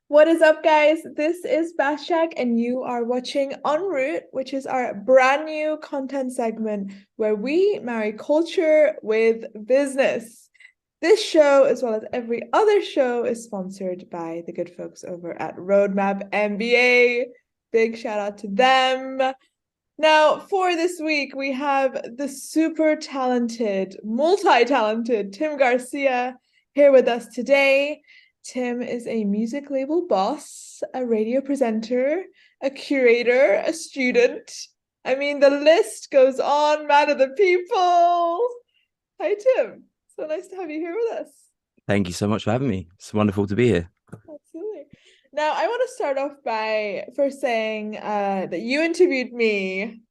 What is up, guys? This is Basak, and you are watching En Route, which is our brand new content segment where we marry culture with business. This show, as well as every other show, is sponsored by the good folks over at Roadmap MBA. Big shout out to them. Now, for this week, we have the super talented, multi-talented Tim Garcia here with us today. Tim is a music label boss, a radio presenter, a curator, a student. I mean, the list goes on, man of the people. Hi, Tim. So nice to have you here with us. Thank you so much for having me. It's wonderful to be here. Absolutely. Now, I want to start off by first saying that you interviewed me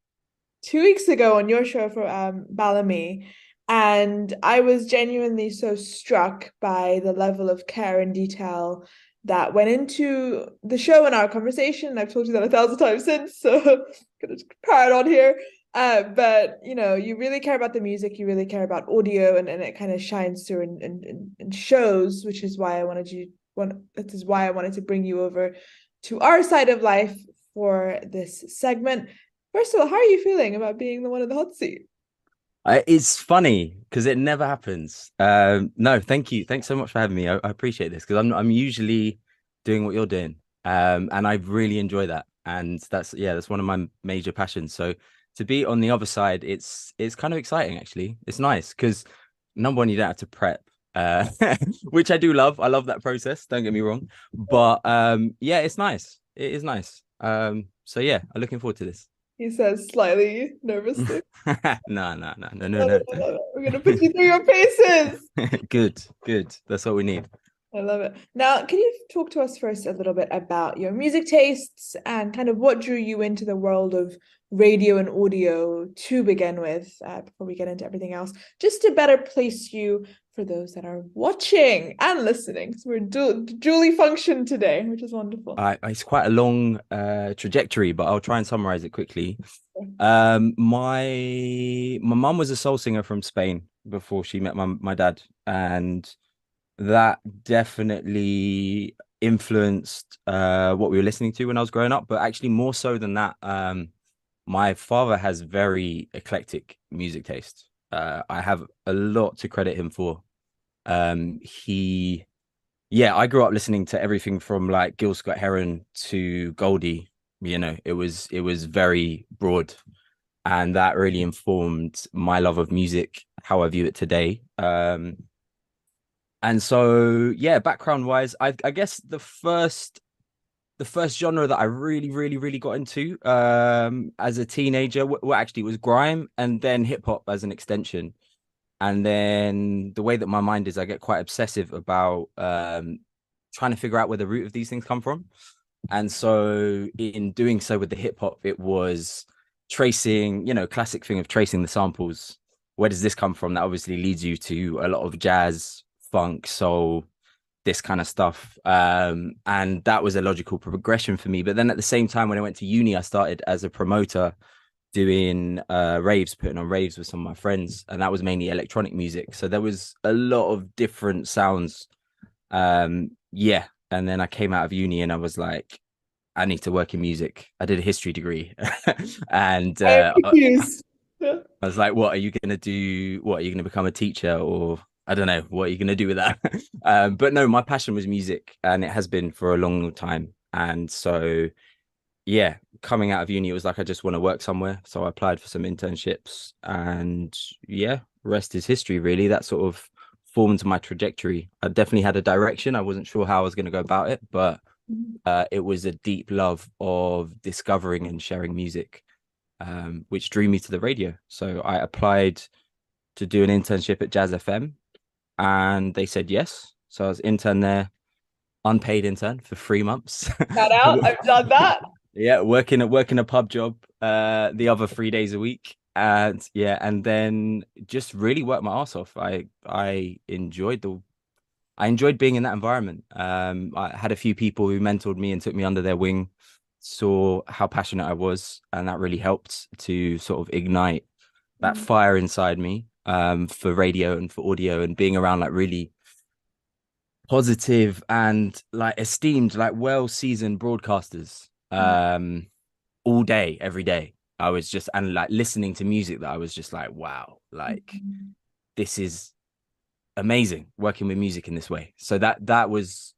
2 weeks ago on your show for Bellamy, and I was genuinely so struck by the level of care and detail that went into the show and our conversation. I've told you that 1,000 times since, so I'm gonna par it on here. But you really care about the music, you really care about audio, and it kind of shines through and shows, which is why this is why I wanted to bring you over to our side of life for this segment. First of all, how are you feeling about being the one in the hot seat? It's funny because it never happens. No, thank you. Thanks so much for having me. I appreciate this because I'm usually doing what you're doing. And I really enjoy that. And that's one of my major passions. So to be on the other side, it's kind of exciting actually. It's nice because number one, you don't have to prep. Uh, which I do love. I love that process, don't get me wrong. But yeah, it's nice. It is nice. So yeah, I'm looking forward to this. He says slightly nervously. No. We're gonna put you through your paces. Good, good. That's what we need. I love it. Now, can you talk to us first a little bit about your music tastes and kind of what drew you into the world of radio and audio to begin with, before we get into everything else, just to better place you for those that are watching and listening. So we're dually functioned today, which is wonderful. It's quite a long trajectory, but I'll try and summarize it quickly. My mum was a soul singer from Spain before she met my dad, and that definitely influenced what we were listening to when I was growing up. But actually, more so than that, my father has very eclectic music taste. I have a lot to credit him for. He Yeah, I grew up listening to everything from like Gil Scott Heron to Goldie. It was very broad, and that really informed my love of music, how I view it today. And so yeah, background wise, I guess the first genre that I really got into as a teenager, actually was grime and then hip hop as an extension. And then the way that my mind is, I get quite obsessive about trying to figure out where the root of these things come from. And so in doing so with the hip hop, it was tracing, classic thing of tracing the samples. Where does this come from? That obviously leads you to a lot of jazz, funk, soul, this kind of stuff. And that was a logical progression for me. But then at the same time, when I went to uni, I started as a promoter doing raves, putting on raves with some of my friends, and that was mainly electronic music. So there was a lot of different sounds. Yeah. And then I came out of uni and I was like, I need to work in music. I did a history degree. And I am confused. I was like, what are you gonna do? What are you gonna become a teacher? Or I don't know, what are you gonna do with that? But no, my passion was music, and it has been for a long time. And so yeah, coming out of uni, it was like I just want to work somewhere. So I applied for some internships, and yeah, rest is history, really. That sort of formed my trajectory. I definitely had a direction. I wasn't sure how I was going to go about it, but it was a deep love of discovering and sharing music, which drew me to the radio. So I applied to do an internship at Jazz FM, and they said yes. So I was intern there, unpaid intern for 3 months. Shout out, I've done that. Yeah, working a pub job the other 3 days a week. And yeah, and then just really worked my ass off. I enjoyed being in that environment. I had a few people who mentored me and took me under their wing, saw how passionate I was, and that really helped to sort of ignite that fire inside me for radio and for audio, and being around like really positive and like esteemed, like well-seasoned broadcasters. All day, every day. I was just and like listening to music that I was just like, wow, like Mhm. this is amazing working with music in this way. So that was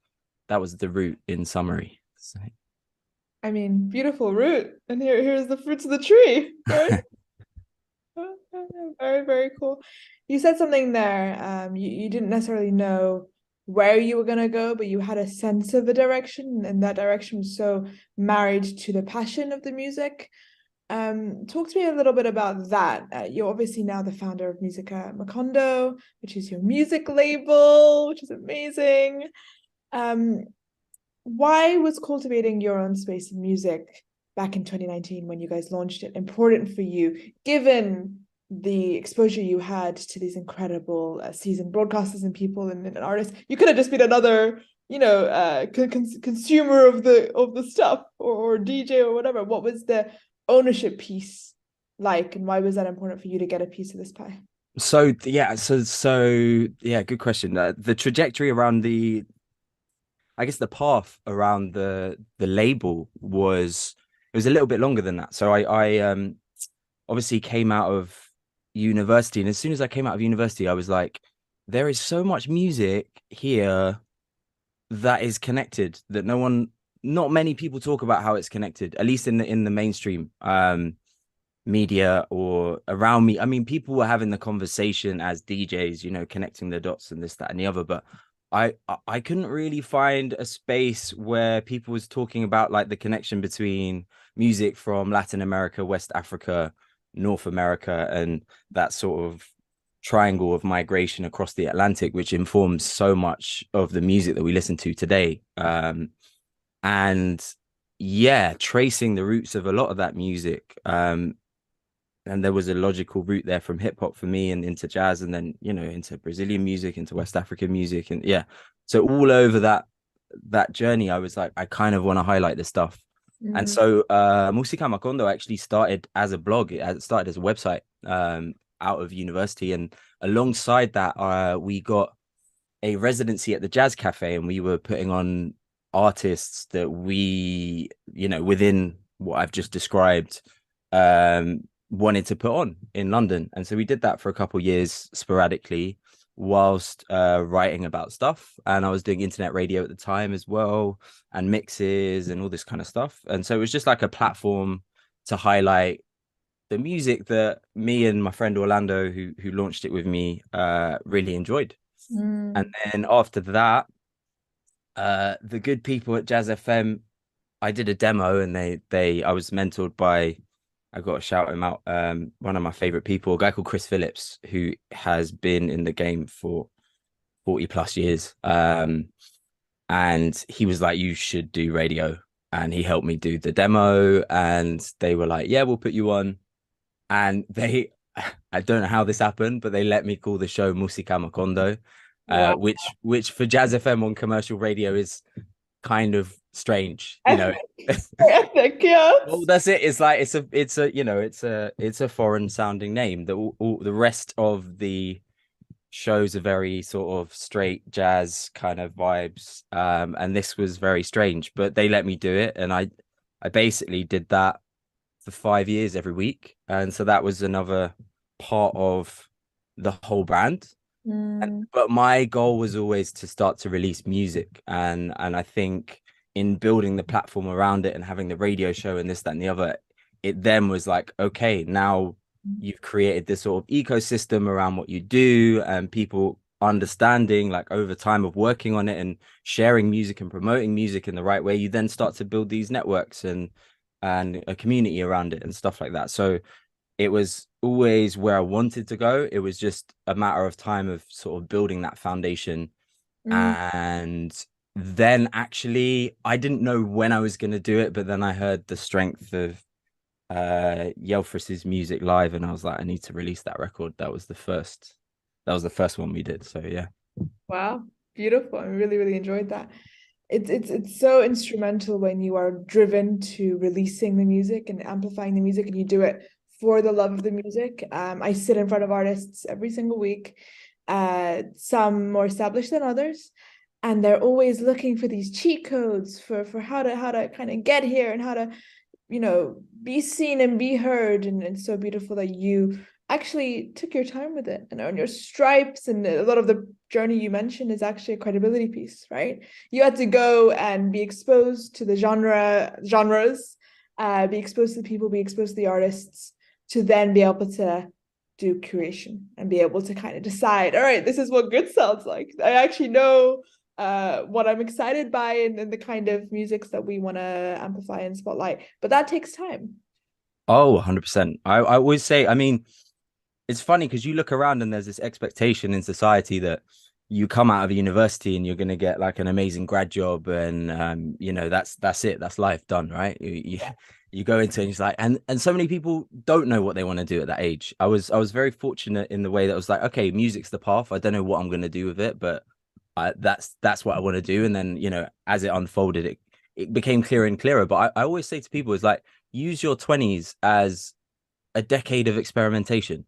the route in summary. So. I mean, beautiful root. And here's the fruits of the tree, right? Very, very cool. You said something there. You didn't necessarily know where you were gonna go, but you had a sense of a direction, and that direction was so married to the passion of the music. Talk to me a little bit about that. You're obviously now the founder of Musica Macondo, which is your music label, which is amazing. Um, why was cultivating your own space in music back in 2019 when you guys launched it important for you, given the exposure you had to these incredible seasoned broadcasters and people and artists? You could have just been another, consumer of the stuff, or DJ or whatever. What was the ownership piece like, and why was that important for you to get a piece of this pie? So yeah, good question. The trajectory around I guess the path around the label was it was a little bit longer than that. So I obviously came out of university, and as soon as I came out of university, I was like, there is so much music here that is connected that not many people talk about how it's connected, at least in the mainstream media or around me. I mean, people were having the conversation as DJs, connecting the dots and this, that, and the other, but I couldn't really find a space where people was talking about like the connection between music from Latin America, West Africa, North America, and that sort of triangle of migration across the Atlantic, which informs so much of the music that we listen to today. And yeah, tracing the roots of a lot of that music. And there was a logical route there from hip hop for me and into jazz, and then into Brazilian music, into West African music, and yeah, so all over that journey, I was like, I kind of want to highlight this stuff. And Mm. so Música Macondo actually started as a blog. It started as a website out of university, and alongside that, we got a residency at the Jazz Cafe, and we were putting on artists that we, within what I've just described, wanted to put on in London. And so we did that for a couple of years sporadically whilst writing about stuff. And I was doing internet radio at the time as well, and mixes and all this kind of stuff. And so it was just like a platform to highlight the music that me and my friend Orlando, who launched it with me, really enjoyed. And Mm. then after that, the good people at Jazz FM, I did a demo, and I was mentored by, I got to shout him out, one of my favorite people, a guy called Chris Phillips, who has been in the game for 40 plus years. And he was like, you should do radio. And he helped me do the demo, and they were like, yeah, we'll put you on. And I don't know how this happened, but they let me call the show Musica Macondo, Wow. which for Jazz FM on commercial radio is kind of strange, Epic, epic, yes. Well, that's it. It's like it's a foreign sounding name. All the rest of the shows are very sort of straight jazz kind of vibes. And this was very strange, but they let me do it, and I basically did that for 5 years every week. And so that was another part of the whole brand. Mm. But my goal was always to start to release music. And I think in building the platform around it and having the radio show and this, that, and the other, it then was like, okay, now you've created this sort of ecosystem around what you do, and people understanding, like, over time of working on it and sharing music and promoting music in the right way, you then start to build these networks and a community around it and stuff like that. So it was always where I wanted to go. It was just a matter of time of sort of building that foundation. Mm. And then actually, I didn't know when I was going to do it, but then I heard the strength of Yelfris's music live, and I was like, I need to release that record. That was the first one we did. So yeah. Wow, beautiful. I really, really enjoyed that. It's so instrumental when you are driven to releasing the music and amplifying the music, and you do it for the love of the music. I sit in front of artists every single week, some more established than others. and they're always looking for these cheat codes for how to kind of get here and how to, be seen and be heard. And it's so beautiful that you actually took your time with it and earned your stripes. And a lot of the journey you mentioned is actually a credibility piece, right? You had to go and be exposed to the genres, be exposed to the people, be exposed to the artists, to then be able to do creation and be able to kind of decide, all right, this is what good sounds like. I actually know what I'm excited by, and the kind of musics that we want to amplify and spotlight. But that takes time. Oh, 100%. I always say, I mean, it's funny because you look around and there's this expectation in society that you come out of a university and you're going to get like an amazing grad job, and that's it, that's life done, right? You go into it and it's like, and so many people don't know what they want to do at that age. I was very fortunate in the way that I was like, okay, music's the path. I don't know what I'm going to do with it, but that's what I want to do. And then as it unfolded, it became clearer and clearer. But I always say to people is like, use your 20s as a decade of experimentation.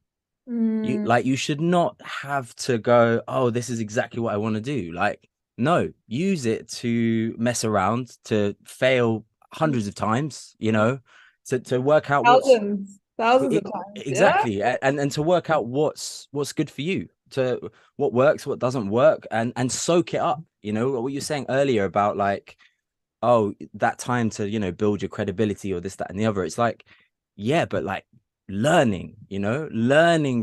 You should not have to go, oh, this is exactly what I want to do. Like, no, use it to mess around, to fail hundreds of times, to work out thousands of times. Yeah. exactly, and to work out what's good for you, to what works, what doesn't work, and soak it up. What you're saying earlier about like, oh, that time to build your credibility or this, that, and the other. It's like, yeah, but like learning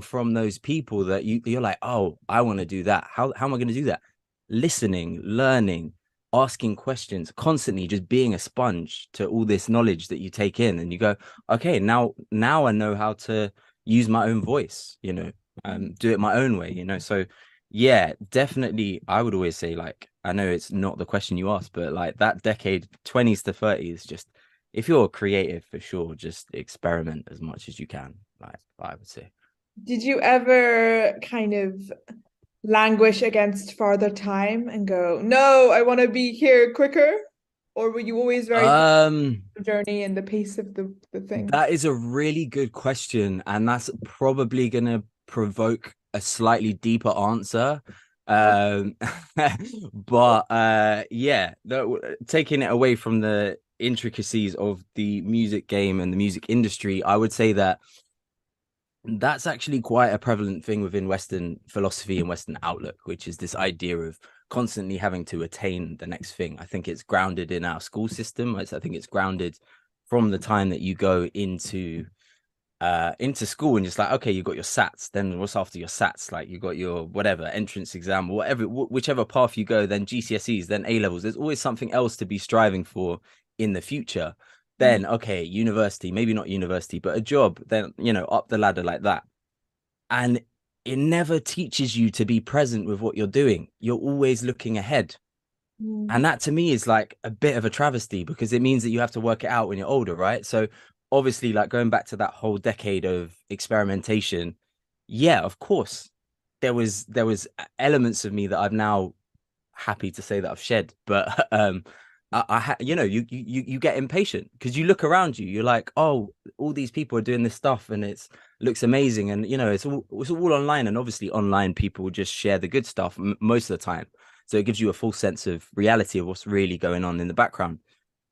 from those people that you're like, oh, I want to do that. How am I going to do that? Listening, learning, asking questions, constantly just being a sponge to all this knowledge that you take in, and you go, okay, now I know how to use my own voice, do it my own way, so yeah, definitely. I would always say, like, I know it's not the question you asked, but like that decade, 20s to 30s, just if you're creative, for sure, just experiment as much as you can. Like, I would say. Did you ever kind of languish against farther time and go, no, I want to be here quicker? Or were you always very the journey and the pace of the thing? That is a really good question, and that's probably gonna provoke a slightly deeper answer. Um, but yeah, taking it away from the intricacies of the music game and the music industry, I would say that that's actually quite a prevalent thing within Western philosophy and Western outlook, which is this idea of constantly having to attain the next thing. I think it's grounded in our school system. I think it's grounded from the time that you go into school, and just like, okay, you got your SATs, then what's after your SATs? Like, you got your whatever entrance exam, whatever, whichever path you go, then GCSEs, then A levels. There's always something else to be striving for in the future. Then okay, university, maybe not university, but a job, then up the ladder like that. And it never teaches you to be present with what you're doing. You're always looking ahead. And that to me is like a bit of a travesty, because it means that you have to work it out when you're older, right? So obviously, like, going back to that whole decade of experimentation, yeah, of course, there was elements of me that I'm now happy to say that I've shed. But you get impatient because you look around you, you're like, oh, all these people are doing this stuff and it looks amazing, and it's all online, and obviously online people just share the good stuff most of the time, so it gives you a full sense of reality of what's really going on in the background.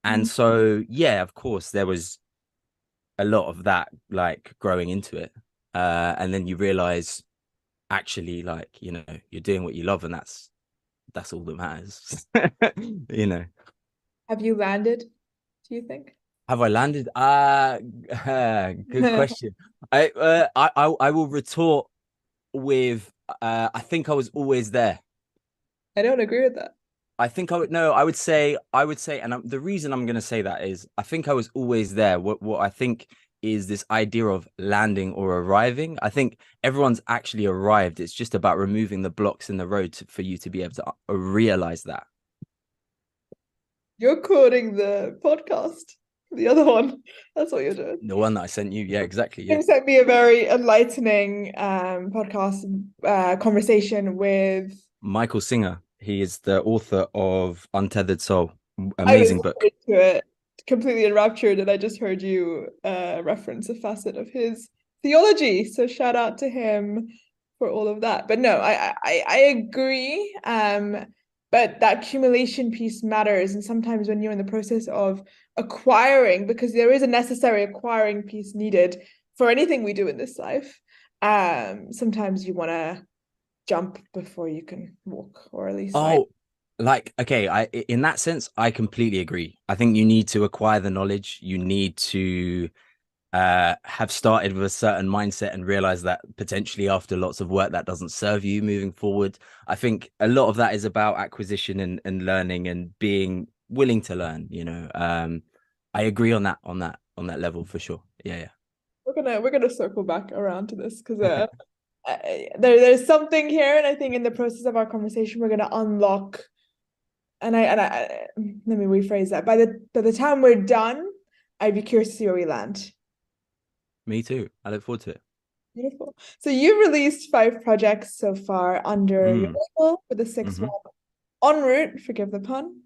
And so yeah, of course, there was a lot of that, like, growing into it, and then you realize, actually, like, you're doing what you love, and that's all that matters. you know Have you landed, do you think? have I landed? Good question. I will retort with, I think I was always there. I don't agree with that. I think I would no, I would say, and the reason I'm going to say that is I think I was always there. What I think is this idea of landing or arriving. I think everyone's actually arrived. It's just about removing the blocks in the road for you to be able to realize that. You're quoting the podcast, the other one. That's what you're doing. The one that I sent you, yeah, exactly, yeah. You sent me a very enlightening podcast conversation with. Michael Singer. He is the author of Untethered Soul. I was Amazing book. into it, completely enraptured, and I just heard you reference a facet of his theology. So shout out to him for all of that. But no, I agree. but that accumulation piece matters. And sometimes when you're in the process of acquiring, because there is a necessary acquiring piece needed for anything we do in this life, sometimes you want to jump before you can walk, or at least Oh, like, okay, in that sense, I completely agree. I think you need to acquire the knowledge. You need to have started with a certain mindset and realize that potentially after lots of work that doesn't serve you moving forward. I think a lot of that is about acquisition and learning and being willing to learn, you know. I agree on that level for sure. Yeah, we're gonna circle back around to this because there's something here, and I think in the process of our conversation we're gonna unlock. And I let me rephrase that. By the time we're done, I'd be curious to see where we land. Me too. I look forward to it. Beautiful. So you've released 5 projects so far under your Mm, label, with the sixth hmm. one en route, forgive the pun.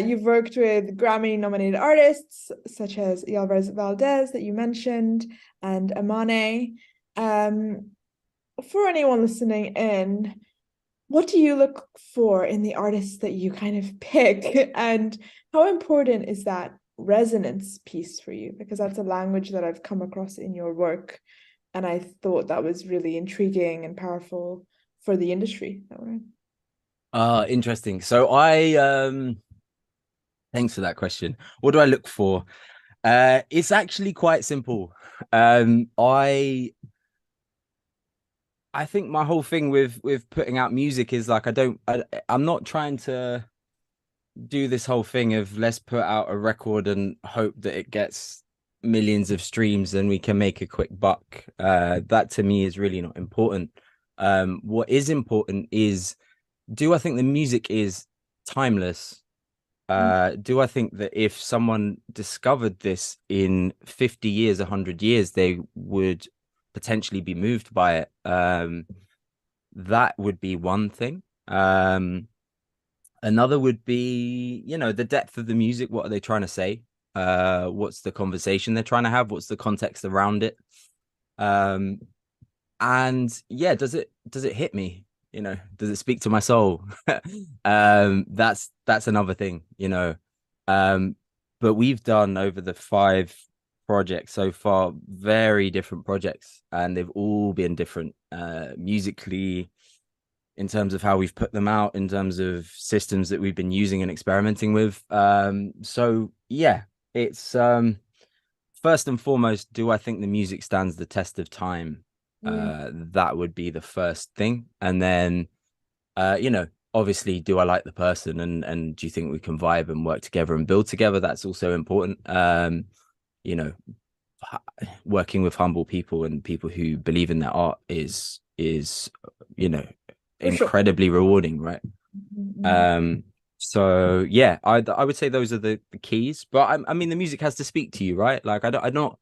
You've worked with Grammy-nominated artists such as Yalvarez Valdez that you mentioned and Amane. Um, for anyone listening in, what do you look for in the artists that you kind of pick, and how important is that resonance piece for you? Because that's a language that I've come across in your work, and I thought that was really intriguing and powerful for the industry that we're in. Interesting. So thanks for that question. What do I look for? It's actually quite simple. I think my whole thing with putting out music is like I'm not trying to do this whole thing of let's put out a record and hope that it gets millions of streams and we can make a quick buck. That to me is really not important. What is important is, do I think the music is timeless? Do I think that if someone discovered this in 50 years, 100 years, they would potentially be moved by it? That would be one thing. Another would be, you know, the depth of the music. What are they trying to say? What's the conversation they're trying to have? What's the context around it? Um, and yeah, does it hit me? You know, does it speak to my soul? That's another thing, you know. um but we've done over the 5 projects so far very different projects, and they've all been different musically, in terms of how we've put them out, in terms of systems that we've been using and experimenting with. So yeah, it's first and foremost, do I think the music stands the test of time? Mm, That would be the first thing. And then, you know, obviously, do I like the person, and do you think we can vibe and work together and build together? That's also important. You know, working with humble people and people who believe in their art is you know, for sure. incredibly rewarding, right? Mhm. Um, so yeah, I would say those are the keys. But I mean, the music has to speak to you, right? Like I'm not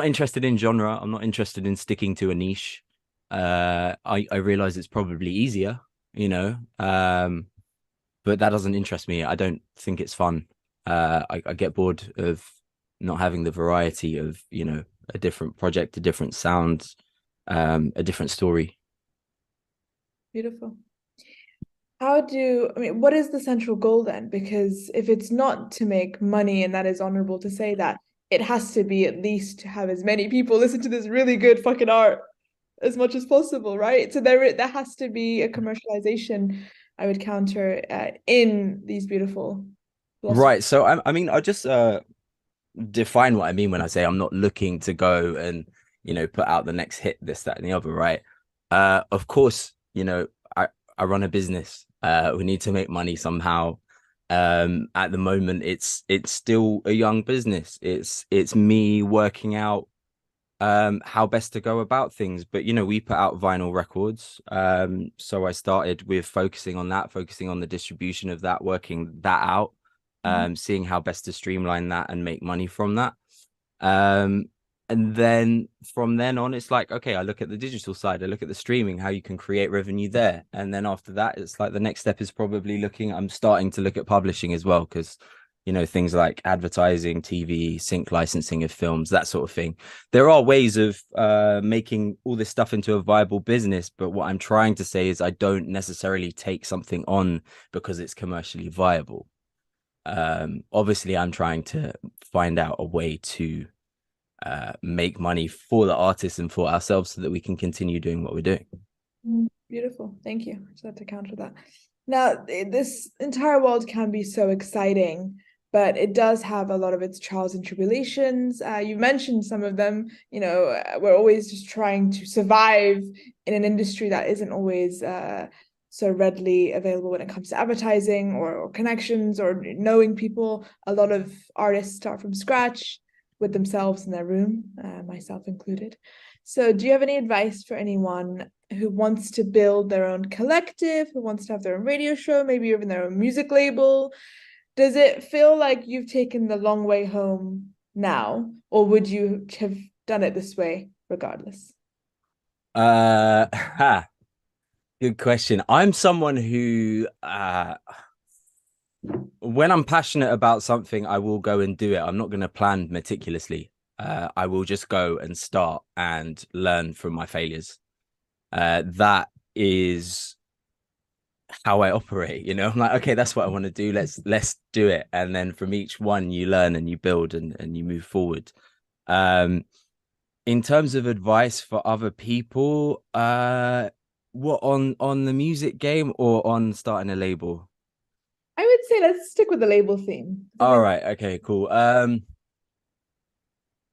interested in genre. I'm not interested in sticking to a niche. I realize it's probably easier, you know. But that doesn't interest me. I don't think it's fun. I get bored of not having the variety of, you know, a different project, a different sound, a different story. Beautiful. I mean, what is the central goal then? Because if it's not to make money, and that is honorable to say that, it has to be at least to have as many people listen to this really good fucking art as much as possible, right? So there has to be a commercialization, I would counter, in these beautiful philosophies. Right. So I mean, I just define what I mean when I say I'm not looking to go and, you know, put out the next hit, this, that, and the other, right? Of course, you know, I run a business. We need to make money somehow. At the moment, it's still a young business. It's me working out how best to go about things. But you know, we put out vinyl records. So I started with focusing on that, focusing on the distribution of that, working that out, Mhm. seeing how best to streamline that and make money from that. Um, and then from then on, it's like, okay, I look at the digital side, I look at the streaming, how you can create revenue there. And then after that, it's like the next step is probably I'm starting to look at publishing as well, because you know, things like advertising, TV, sync licensing of films, that sort of thing. There are ways of making all this stuff into a viable business, but what I'm trying to say is I don't necessarily take something on because it's commercially viable. Obviously, I'm trying to find out a way to make money for the artists and for ourselves so that we can continue doing what we're doing. Beautiful. Thank you. Just had to counter that. Now, this entire world can be so exciting, but it does have a lot of its trials and tribulations. You mentioned some of them. We're always just trying to survive in an industry that isn't always so readily available when it comes to advertising or connections or knowing people. A lot of artists start from scratch with themselves in their room, myself included. So, do you have any advice for anyone who wants to build their own collective, who wants to have their own radio show, maybe even their own music label? Does it feel like you've taken the long way home now, or would you have done it this way regardless? Ha, good question. I'm someone who when I'm passionate about something, I will go and do it. I'm not going to plan meticulously. I will just go and start and learn from my failures. That is how I operate. I'm like, okay, that's what I want to do. Let's do it. And then from each one, you learn and you build and you move forward. In terms of advice for other people, what on the music game or on starting a label? I would say let's stick with the label theme. All right, okay, cool.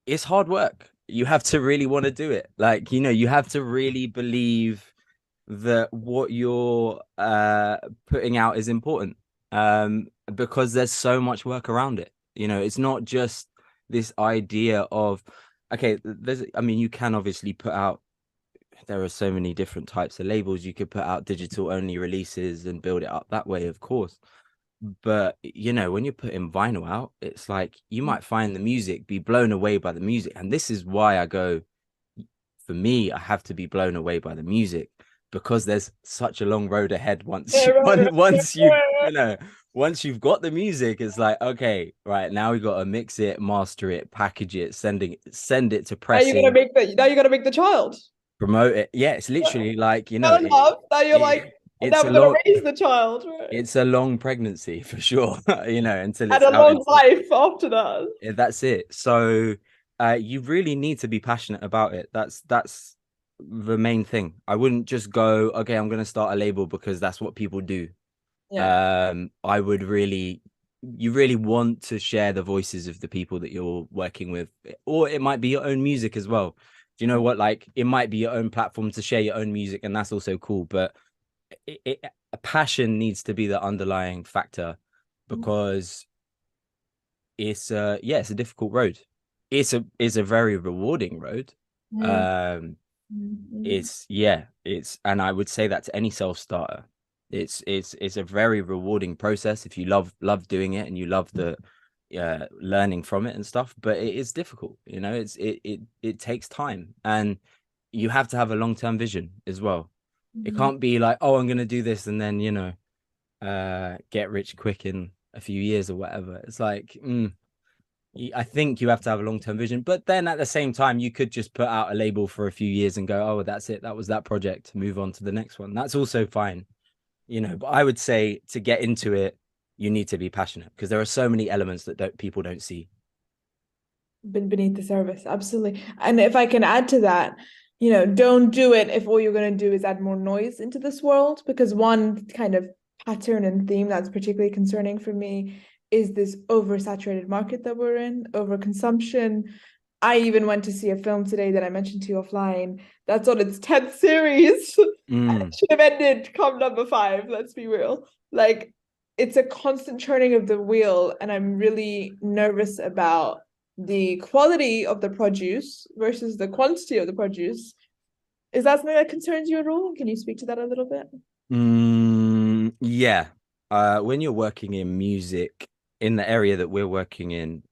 It's hard work. You have to really want to do it. Like, you have to really believe that what you're putting out is important. Because there's so much work around it. It's not just this idea of, okay, you can obviously put out, there are so many different types of labels. You could put out digital only releases and build it up that way, of course. But when you're putting vinyl out, it's like you might find the music, be blown away by the music. And this is why I go, for me, I have to be blown away by the music because there's such a long road ahead once you've got the music. It's like, okay, right, now we got to mix it, master it, package it, send it to pressing. Now you gotta make the child. Promote it. Yeah, it's literally like, Not enough. Now you're like, it's now a we're gonna long raise the child, right? it's a long pregnancy for sure. Until And it's a out long into, life after that. yeah, that's it. So you really need to be passionate about it. That's the main thing. I wouldn't just go, okay, I'm gonna start a label because that's what people do. Yeah. I would really, you really want to share the voices of the people that you're working with, or it might be your own music as well. Do you know what? Like, it might be your own platform to share your own music, and that's also cool. But a passion needs to be the underlying factor because it's a difficult road. It's a very rewarding road. Mm. Um, Mm. it's and I would say that to any self-starter. It's a very rewarding process if you love doing it and you love the learning from it and stuff, but it is difficult. It takes time and you have to have a long-term vision as well. It Mm. can't be like, oh, I'm gonna do this and then get rich quick in a few years or whatever. It's like I think you have to have a long-term vision, but then at the same time, you could just put out a label for a few years and go, oh, that's it. That was that project. Move on to the next one. That's also fine. But I would say to get into it, you need to be passionate because there are so many elements that people don't see. Been beneath the surface, absolutely. And if I can add to that, don't do it if all you're going to do is add more noise into this world, because one kind of pattern and theme that's particularly concerning for me is this oversaturated market that we're in, overconsumption. I even went to see a film today that I mentioned to you offline. That's on its 10th series. And it Mm, should have ended come number 5, let's be real. Like, it's a constant churning of the wheel, and I'm really nervous about the quality of the produce versus the quantity of the produce. Is that something that concerns you at all? Can you speak to that a little bit? yeah. When you're working in music in the area that we're working in,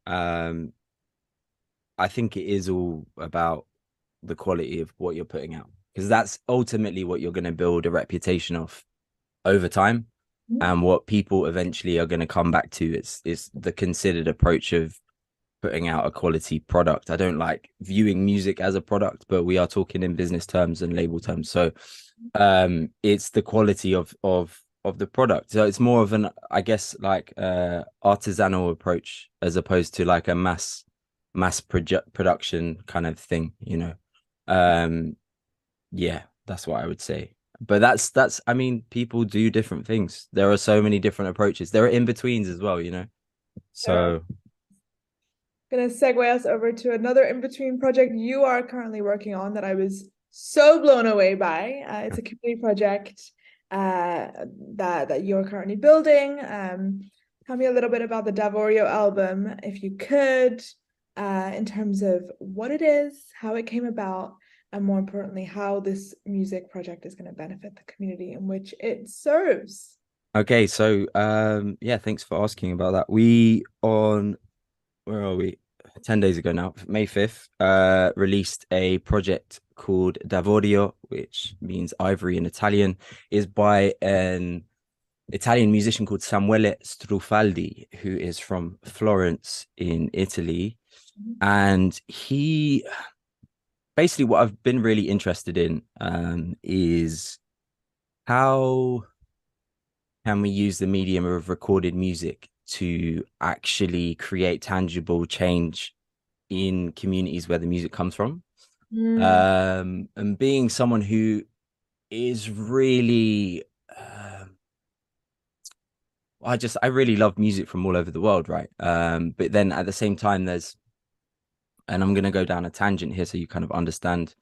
I think it is all about the quality of what you're putting out because that's ultimately what you're going to build a reputation of over time. Mhm. And what people eventually are going to come back to is the considered approach of putting out a quality product. I don't like viewing music as a product, but we are talking in business terms and label terms. So it's the quality of the product. So it's more of an, I guess, like artisanal approach as opposed to like a production kind of thing, you know. Um yeah, that's what I would say. But that's I mean, people do different things. There are so many different approaches. There are in-betweens as well, you know. There So gonna segue us over to another in-between project you are currently working on that I was so blown away by. It's a community project that you're currently building. Tell me a little bit about the Davorio album, if you could, in terms of what it is, how it came about, and more importantly, how this music project is going to benefit the community in which it serves. okay, so yeah, thanks for asking about that. We on where are we? 10 days ago now, May 5th, released a project called Davorio, which means ivory in Italian, is by an Italian musician called Samuele Strufaldi, who is from Florence in Italy. And he basically, what I've been really interested in is how can we use the medium of recorded music to actually create tangible change in communities where the music comes from. Mm, And being someone who is really I really love music from all over the world, right? But then at the same time there's, and I'm going to go down a tangent here so you kind of understand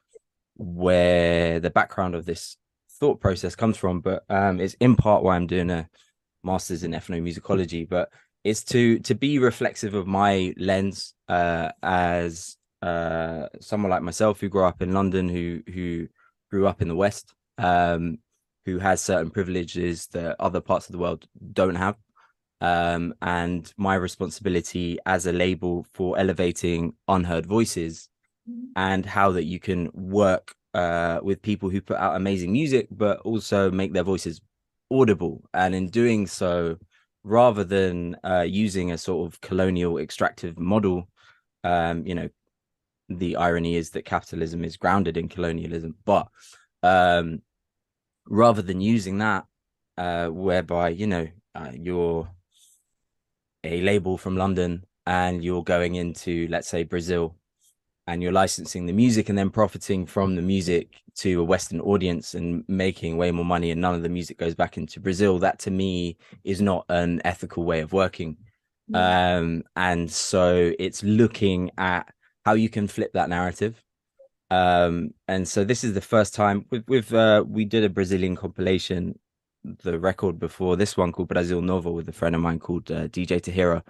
where the background of this thought process comes from, but it's in part why I'm doing a master's in ethnomusicology, but it's to be reflexive of my lens as someone like myself who grew up in London, who grew up in the West, who has certain privileges that other parts of the world don't have. And my responsibility as a label for elevating unheard voices and how that you can work with people who put out amazing music, but also make their voices audible. And in doing so, rather than using a sort of colonial extractive model, you know, the irony is that capitalism is grounded in colonialism, but um, rather than using that, whereby, you know, you're a label from London and you're going into, let's say, Brazil, and you're licensing the music and then profiting from the music to a Western audience and making way more money, and none of the music goes back into Brazil, that to me is not an ethical way of working. mm, And so it's looking at how you can flip that narrative. And so this is the first time we did a Brazilian compilation, the record before this one called Brasil Novo with a friend of mine called DJ Tahira.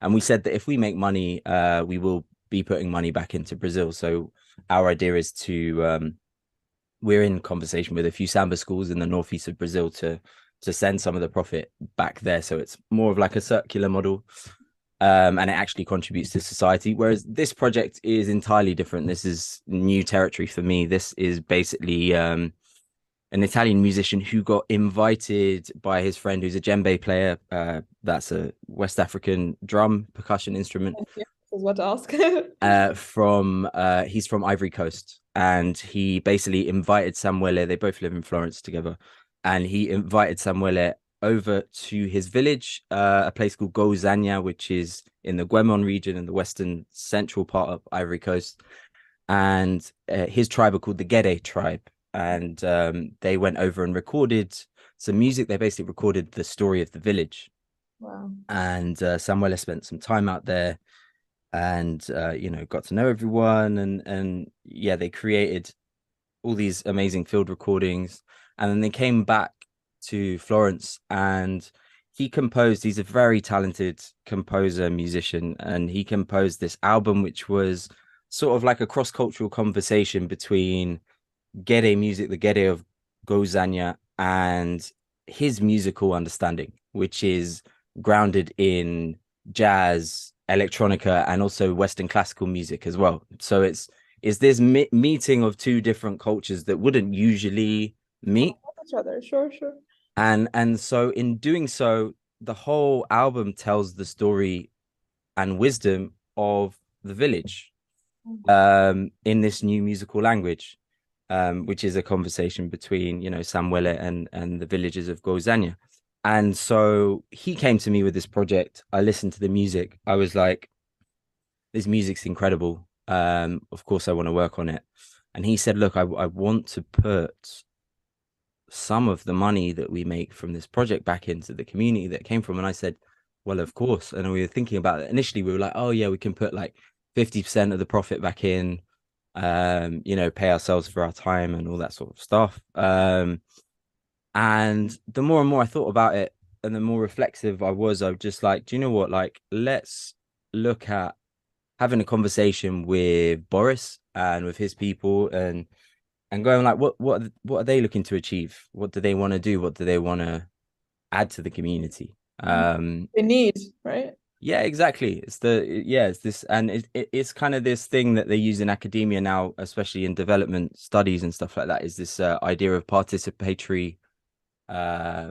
And we said that if we make money, we will be putting money back into Brazil. So our idea is to we're in conversation with a few samba schools in the northeast of Brazil to send some of the profit back there. So it's more of like a circular model. And it actually contributes to society. Whereas this project is entirely different. This is new territory for me. This is basically an Italian musician who got invited by his friend who's a djembe player. That's a West African drum percussion instrument. yeah, this is what to ask. From he's from Ivory Coast, and he basically invited Samuele. They both live in Florence together, and he invited Samuele over to his village, a place called Gozanya, which is in the Guemon region in the western central part of Ivory Coast. And his tribe are called the Gede tribe, and they went over and recorded some music. They basically recorded the story of the village, Wow. and Samuele spent some time out there and you know, got to know everyone, and yeah, they created all these amazing field recordings, and then they came back to Florence, and he composed, he's a very talented composer musician, and he composed this album which was sort of like a cross-cultural conversation between Gede music, the Gede of Gozanya, and his musical understanding, which is grounded in jazz, electronica, and also Western classical music as well. So it's this meeting of two different cultures that wouldn't usually meet. Each other, sure, sure. And so in doing so, the whole album tells the story and wisdom of the village in this new musical language, which is a conversation between, Samuele and the villagers of Gozania. And so he came to me with this project. I listened to the music. I was like, this music's incredible. Of course, I want to work on it. And he said, look, I want to put some of the money that we make from this project back into the community that came from. And I said, well, of course. And we were thinking about it. Initially, we were like, oh, yeah, we can put like 50% of the profit back in, pay ourselves for our time and all that sort of stuff. And the more and more I thought about it and the more reflexive I was just like, do you know what? Like, let's look at having a conversation with Boris and with his people and going like, what are they looking to achieve? What do they want to do? What do they want to add to the community? They need, right? Yeah, exactly. It's this, and it's kind of this thing that they use in academia now, especially in development studies and stuff like that, is this idea of participatory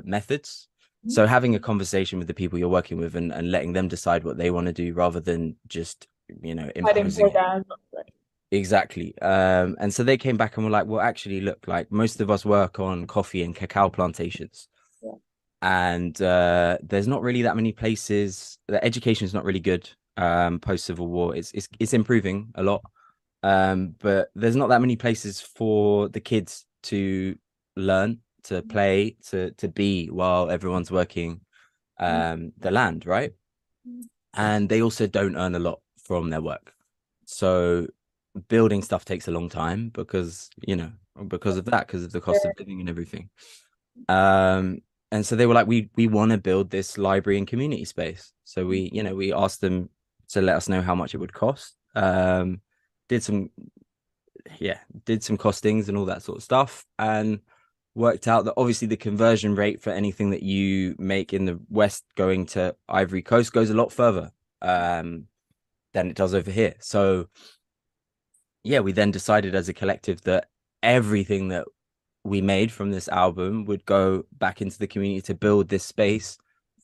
methods. So having a conversation with the people you're working with and letting them decide what they want to do rather than just, Fighting imposing for it. that, right? Exactly. And so they came back and were like, well, actually, look, like most of us work on coffee and cacao plantations. Yeah. And there's not really that many places. The education is not really good post Civil War. It's improving a lot. But there's not that many places for the kids to learn, to play, to be while everyone's working the land, right? And they also don't earn a lot from their work. So building stuff takes a long time because of that, because of the cost of living and everything. Um, and so they were like, we want to build this library and community space. So we asked them to let us know how much it would cost. Did some did some costings and all that sort of stuff, and worked out that obviously the conversion rate for anything that you make in the West going to Ivory Coast goes a lot further than it does over here. So yeah, we then decided as a collective that everything that we made from this album would go back into the community to build this space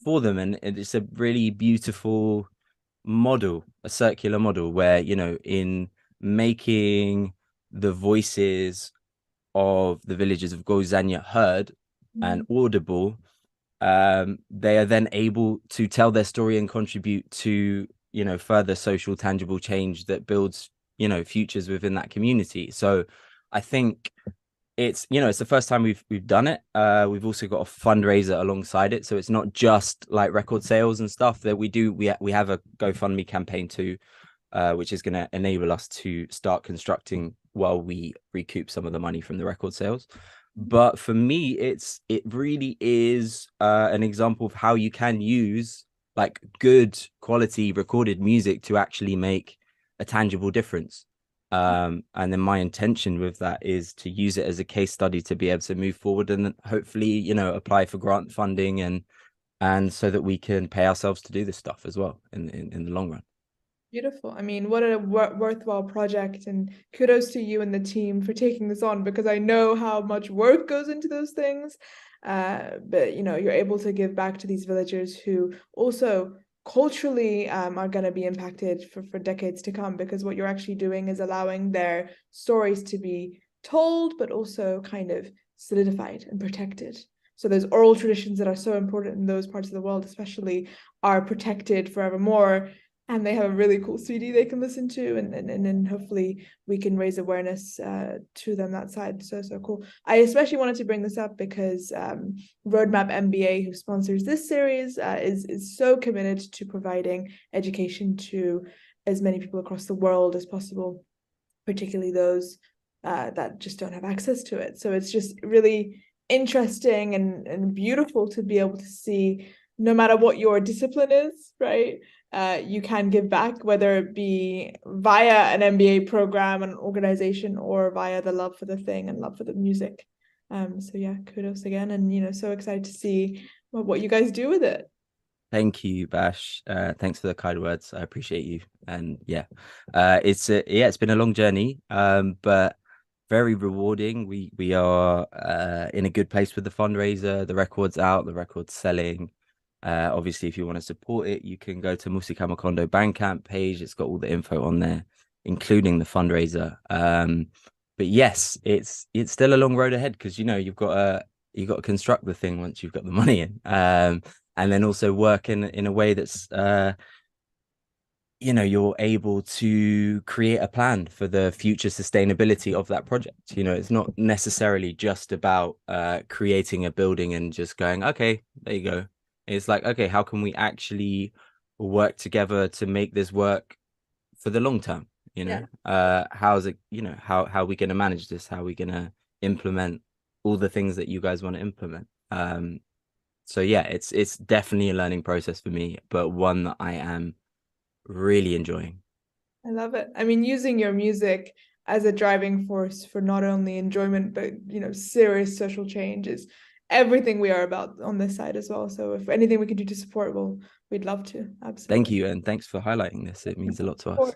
for them. And it's a really beautiful model, a circular model where, in making the voices of the villagers of Gozanya heard and audible, they are then able to tell their story and contribute to, further social tangible change that builds, futures within that community. So I think it's the first time we've done it. We've also got a fundraiser alongside it, so it's not just like record sales and stuff that we have a GoFundMe campaign too, which is going to enable us to start constructing while we recoup some of the money from the record sales. But for me, it really is an example of how you can use like good quality recorded music to actually make a tangible difference. And then my intention with that is to use it as a case study to be able to move forward and hopefully, apply for grant funding and so that we can pay ourselves to do this stuff as well in the long run. Beautiful. I mean, what a worthwhile project, and kudos to you and the team for taking this on, because I know how much work goes into those things. But you're able to give back to these villagers who also culturally are going to be impacted for decades to come, because what you're actually doing is allowing their stories to be told, but also kind of solidified and protected. So those oral traditions that are so important in those parts of the world, especially, are protected forevermore, and they have a really cool CD they can listen to, and then hopefully we can raise awareness to them that side. So cool. I especially wanted to bring this up because Roadmap MBA, who sponsors this series, is so committed to providing education to as many people across the world as possible, particularly those that just don't have access to it. So it's just really interesting and beautiful to be able to see, no matter what your discipline is, right? You can give back, whether it be via an MBA program, an organization, or via the love for the thing and love for the music. So yeah, kudos again, and so excited to see what you guys do with it. Thank you, Bash. Thanks for the kind words. I appreciate you. And yeah, it's been a long journey. But very rewarding. We are in a good place with the fundraiser. The record's out, the record's selling. Obviously, if you want to support it, you can go to Música Macondo Bandcamp page. It's got all the info on there, including the fundraiser. But yes, it's still a long road ahead because you've got to construct the thing once you've got the money in. And then also work in a way that's you're able to create a plan for the future sustainability of that project. It's not necessarily just about creating a building and just going, okay, there you go. It's like, okay, how can we actually work together to make this work for the long term? Yeah, How's it, how are we going to manage this? How are we going to implement all the things that you guys want to implement? So yeah, it's definitely a learning process for me, but one that I am really enjoying. I love it. I mean, using your music as a driving force for not only enjoyment, but serious social change is everything we are about on this side as well. So if anything we can do to support, we'd love to. Thank Absolutely. you, and thanks for highlighting this. It means a lot to Or us.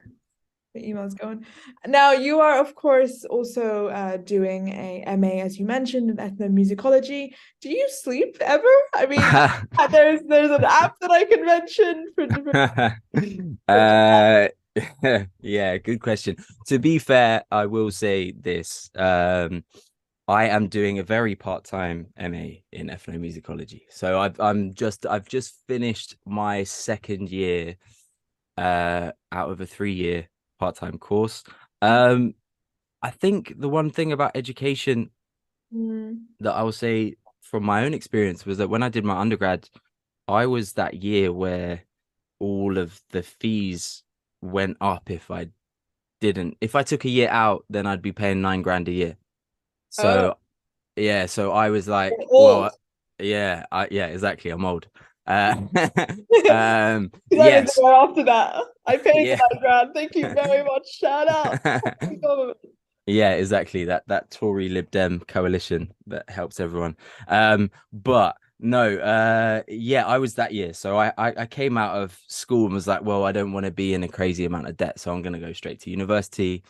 the email's going. Now, you are, of course, also doing a MA, as you mentioned, in ethnomusicology. Do you sleep ever? I mean, there's an app that I can mention for different. uh, yeah, good question. To be fair, I will say this. I am doing a very part-time MA in ethnomusicology. So I've just finished my second year out of a 3-year part-time course. Um, I think the one thing about education Mm, that I will say from my own experience was that when I did my undergrad, I was that year where all of the fees went up if I took a year out, then I'd be paying 9 grand a year. oh, So yeah, so I was like, old. yeah, yeah, exactly. I'm old. Because I was Yes, there after that. I paid the yeah. 9 grand. Thank you very much. Shout out. Yeah, exactly. That Tory Lib Dem coalition that helps everyone. But no, yeah, I was that year. So I came out of school and was like, well, I don't want to be in a crazy amount of debt, so I'm gonna go straight to university.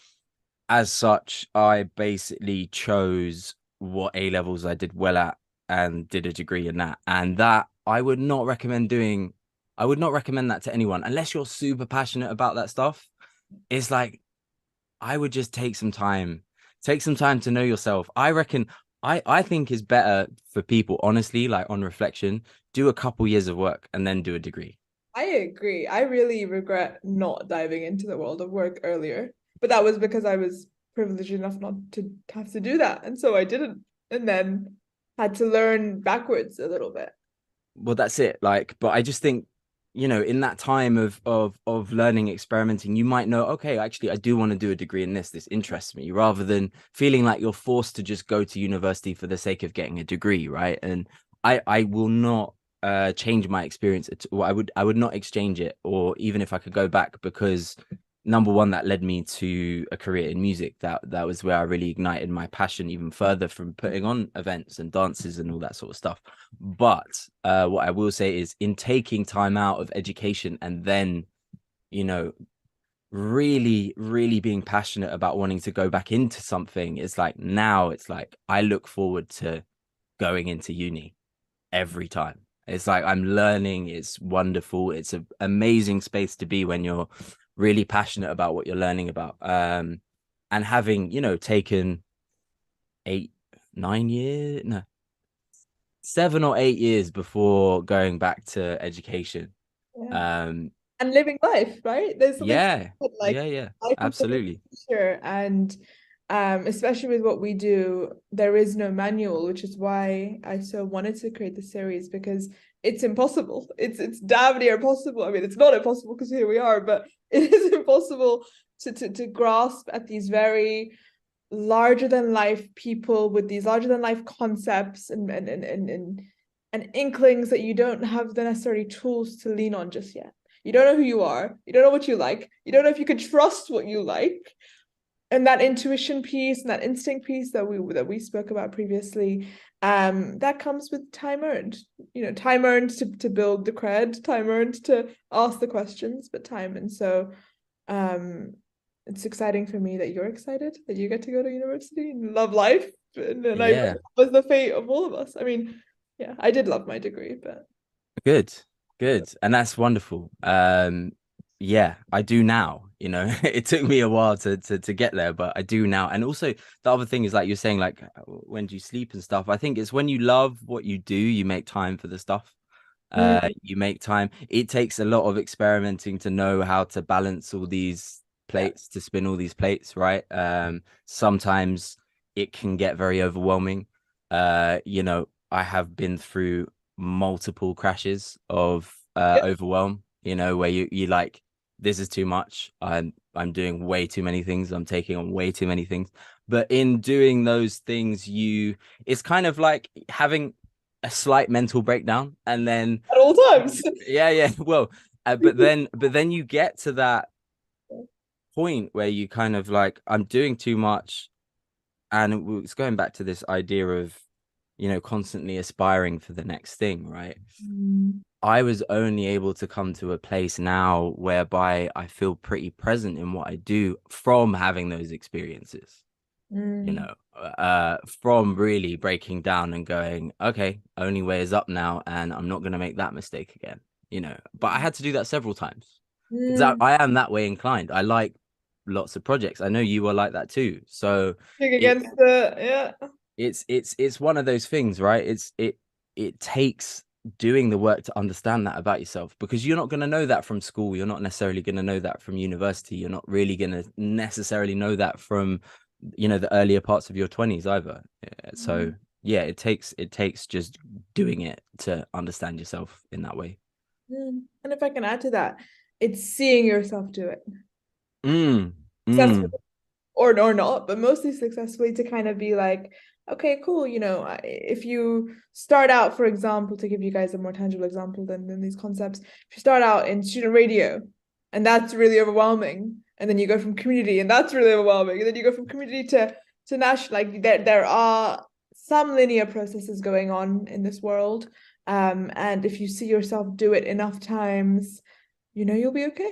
As such, I basically chose what A levels I did well at and did a degree in that. And that I would not recommend that to anyone unless you're super passionate about that stuff. It's like I would just take some time to know yourself. I reckon I think is better for people, honestly, like on reflection, do a couple years of work and then do a degree. I agree. I really regret not diving into the world of work earlier, but that was because I was privileged enough not to have to do that. And so I didn't, and then had to learn backwards a little bit. Well, that's it. Like, but I just think, in that time of learning, experimenting, you might know, okay, actually, I do want to do a degree in this. This interests me, rather than feeling like you're forced to just go to university for the sake of getting a degree, right? And I will not change my experience at all. I would not exchange it, or even if I could go back, because number one, that led me to a career in music. That was where I really ignited my passion even further from putting on events and dances and all that sort of stuff. But what I will say is, in taking time out of education and then, you know, really, really being passionate about wanting to go back into something, it's like now it's like I look forward to going into uni every time. It's like I'm learning. It's wonderful. It's an amazing space to be when you're really passionate about what you're learning about. And having, taken 8, 9 years, no, 7 or 8 years before going back to education. Yeah. Um, And living life, right? There's something yeah, like yeah, life is a absolutely. teacher, and especially with what we do, there is no manual, which is why I so wanted to create the series because it's impossible. It's damn near impossible. I mean, it's not impossible because here we are, but it is impossible to grasp at these very larger than life people with these larger than life concepts and inklings that you don't have the necessary tools to lean on just yet. You don't know who you are. You don't know what you like. You don't know if you could trust what you like. And that intuition piece and that instinct piece that we spoke about previously, that comes with time earned. Time earned to build the cred, time earned to ask the questions, but time. And so it's exciting for me that you're excited that you get to go to university and love life. And I know Yeah. that was the fate of all of us. I mean, yeah, I did love my degree, but Good, yeah. good. And that's wonderful. Yeah, I do now, you know. It took me a while to get there, but I do now. And also the other thing is like you're saying, like when do you sleep and stuff? I think it's when you love what you do, you make time for the stuff. Mm, You make time. It takes a lot of experimenting to know how to balance all these yeah. plates, to spin all these plates, right? Sometimes it can get very overwhelming. You know, I have been through multiple crashes of Yeah. overwhelm, you know, where you like, this is too much. I'm doing way too many things. I'm taking on way too many things. But in doing those things, it's kind of like having a slight mental breakdown, and then At all times. yeah, well, but then you get to that point where you kind of like, I'm doing too much, and it's going back to this idea of, you know, constantly aspiring for the next thing, right? Mm, I was only able to come to a place now whereby I feel pretty present in what I do from having those experiences, you mm, know, from really breaking down and going, okay, only way is up now, and I'm not going to make that mistake again, you know. But I had to do that several times because mm. I am that way inclined. I like lots of projects. I know you are like that too. So Kick it against the yeah. it's one of those things, right? It takes doing the work to understand that about yourself, because you're not going to know that from school. You're not necessarily going to know that from university. You're not really going to necessarily know that from, you know, the earlier parts of your 20s either. So Mm, yeah, it takes just doing it to understand yourself in that way. mm. And if I can add to that, it's seeing yourself do it Mm, successfully mm. or not, but mostly successfully, to kind of be like, okay, cool. You know, if you start out, for example, to give you guys a more tangible example than these concepts, if you start out in student radio, and that's really overwhelming, and then you go from community, and that's really overwhelming, and then you go from community to national. Like there are some linear processes going on in this world, and if you see yourself do it enough times, you know you'll be okay.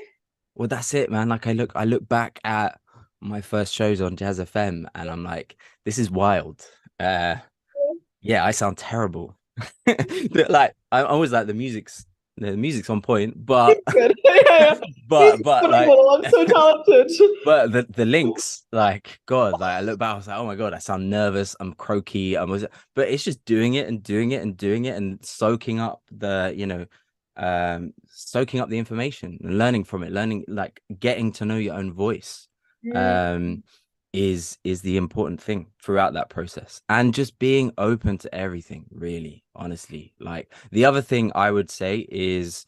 Well, that's it, man. Like I look back at my first shows on Jazz FM, and I'm like, this is wild. Uh, yeah, I sound terrible. Like I always like the music's on point, but Good. Yeah, yeah. He's but like wonderful. I'm so talented. but the links, like God, like I look back, I was like, oh my God, I sound nervous, I'm croaky, but it's just doing it and doing it and doing it and soaking up the, you know, soaking up the information and learning from it, learning, like getting to know your own voice, Mm, um, is the important thing throughout that process, and just being open to everything, really, honestly. Like the other thing I would say is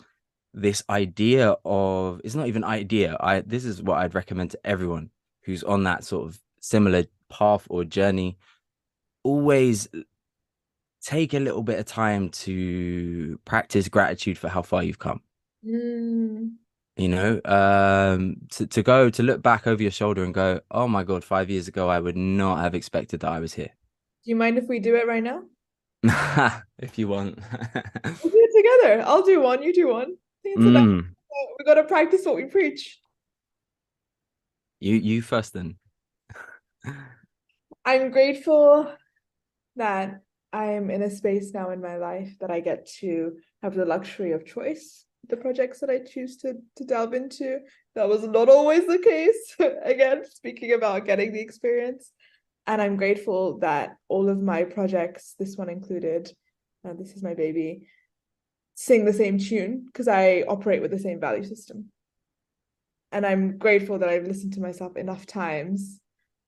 this idea of, it's not even idea, this is what I'd recommend to everyone who's on that sort of similar path or journey. Always take a little bit of time to practice gratitude for how far you've come, mm. you know, to go to look back over your shoulder and go, oh my God, 5 years ago I would not have expected that I was here. Do you mind if we do it right now? If you want. We'll do it together. I'll do one, you do one. I think it's a nice, Mm, we gotta practice what we preach. you first then. I'm grateful that I'm in a space now in my life that I get to have the luxury of choice. The projects that I choose to delve into. That was not always the case. Again, speaking about getting the experience. And I'm grateful that all of my projects, this one included, this is my baby, sing the same tune because I operate with the same value system. And I'm grateful that I've listened to myself enough times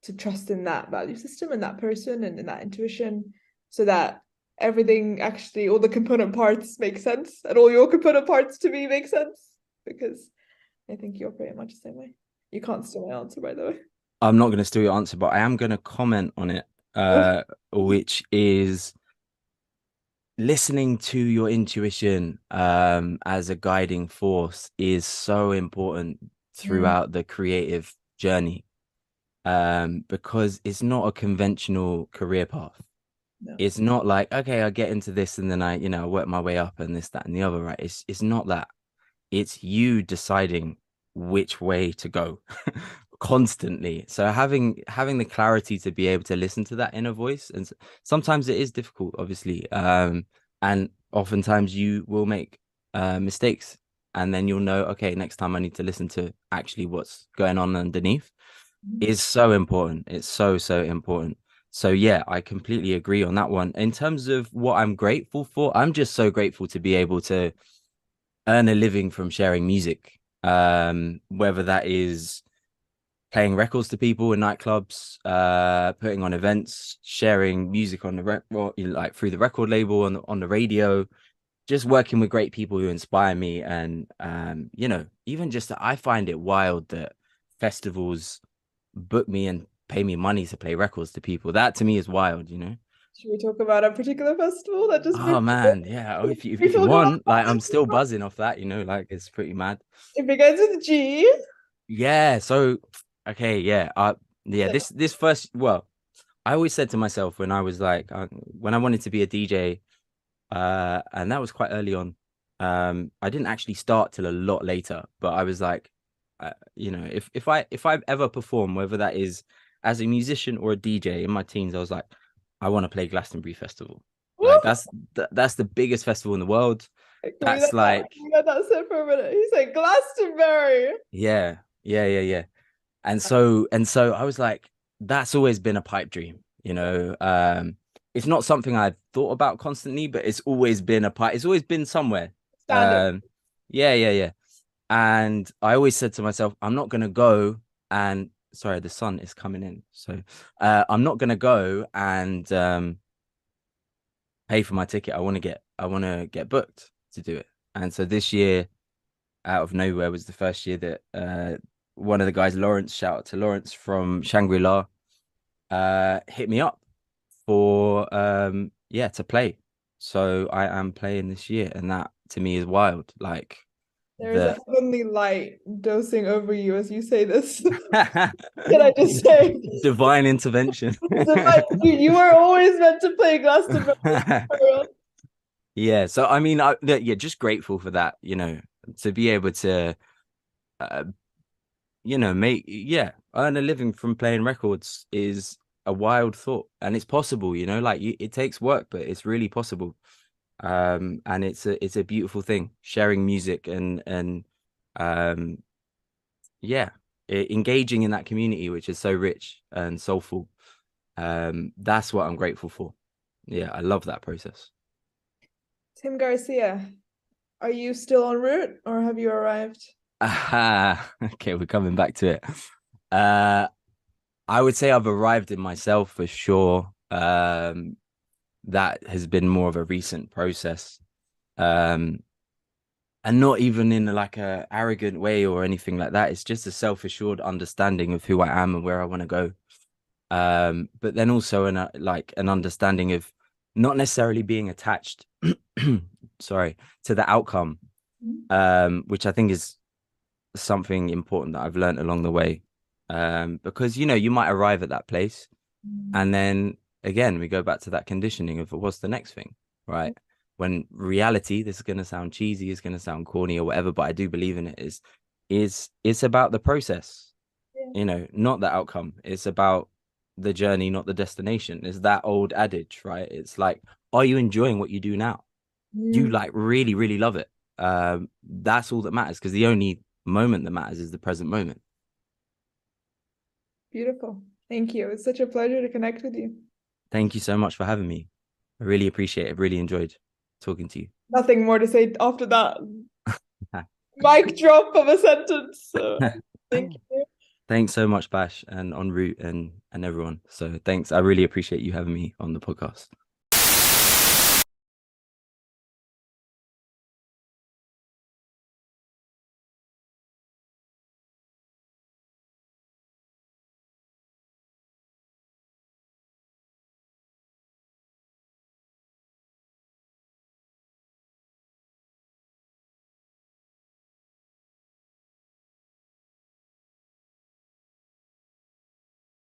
to trust in that value system and that person and in that intuition, so that everything, actually all the component parts make sense, and all your component parts to me make sense, because I think you're pretty much the same way. You can't steal my answer, by the way. I'm not going to steal your answer, but I am going to comment on it, which is listening to your intuition as a guiding force is so important Mm, throughout the creative journey, because it's not a conventional career path. no. It's not like, okay, I get into this and then I, you know, work my way up and this, that, and the other, right? It's not that. It's you deciding which way to go constantly. So having the clarity to be able to listen to that inner voice, and sometimes it is difficult, obviously. And oftentimes you will make mistakes, and then you'll know, okay, next time I need to listen to actually what's going on underneath. Is so important. It's so important. So yeah, I completely agree on that one. In terms of what I'm grateful for, I'm just so grateful to be able to earn a living from sharing music. Whether that is playing records to people in nightclubs, putting on events, sharing music on like through the record label on the radio, just working with great people who inspire me. And even just I find it wild that festivals book me and pay me money to play records to people. That to me is wild. Should we talk about a particular festival that just Oh booked man, yeah. Oh, if we you talk about want, like I'm still buzzing off that. Like it's pretty mad. it begins with G? Yeah. So okay, yeah. Yeah, this first, well, I always said to myself when I was like when I wanted to be a DJ, and that was quite early on. I didn't actually start till a lot later, but I was like, if I ever perform, whether that is as a musician or a DJ in my teens, I was like, I want to play Glastonbury Festival. Woo! Like that's the biggest festival in the world. Can we That's let that, like, can we let that sit for a minute? He said Glastonbury. yeah, yeah, yeah, yeah. And so I was like, that's always been a pipe dream. It's not something I've thought about constantly, but it's always been it's always been somewhere. Standard. Yeah, yeah, yeah. And I always said to myself, I'm not gonna go and sorry, the sun is coming in. So I'm not gonna go and pay for my ticket. I wanna get booked to do it. And so this year, out of nowhere, was the first year that one of the guys, Lawrence, shout out to Lawrence from Shangri-La, hit me up for to play. So I am playing this year, and that to me is wild. Like There is a the heavenly light dosing over you as you say this. Can I just say? divine intervention. Like, you are always meant to play Glastonbury. Yeah, so I mean, just grateful for that, to be able to, uh, earn a living from playing records is a wild thought, and it's possible, like it takes work, but it's really possible. And it's a beautiful thing, sharing music and um, yeah, engaging in that community, which is so rich and soulful. That's what I'm grateful for. Yeah, I love that process. Tim Garcia, are you still en route or have you arrived? Okay, we're coming back to it. Uh, I would say I've arrived in myself for sure. That has been more of a recent process. Um, and not even in like a arrogant way or anything like that. It's just a self-assured understanding of who I am and where I want to go. But then also an understanding of not necessarily being attached, sorry, to the outcome, which I think is something important that I've learned along the way. Because you might arrive at that place, and then again we go back to that conditioning of what's the next thing, right? When reality, this is going to sound cheesy, is going to sound corny or whatever, but I do believe in it, is it's about the process, not the outcome. It's about the journey, not the destination. It's that old adage, right? It's like, are you enjoying what you do now? Do you like really, really love it? That's all that matters, because the only moment that matters is the present moment. Beautiful. Thank you. It's such a pleasure to connect with you. Thank you so much for having me. I really appreciate it. Really enjoyed talking to you. Nothing more to say after that. Mic drop of a sentence. So thank you. Thanks so much, Bash, and En route and everyone. So thanks. I really appreciate you having me on the podcast.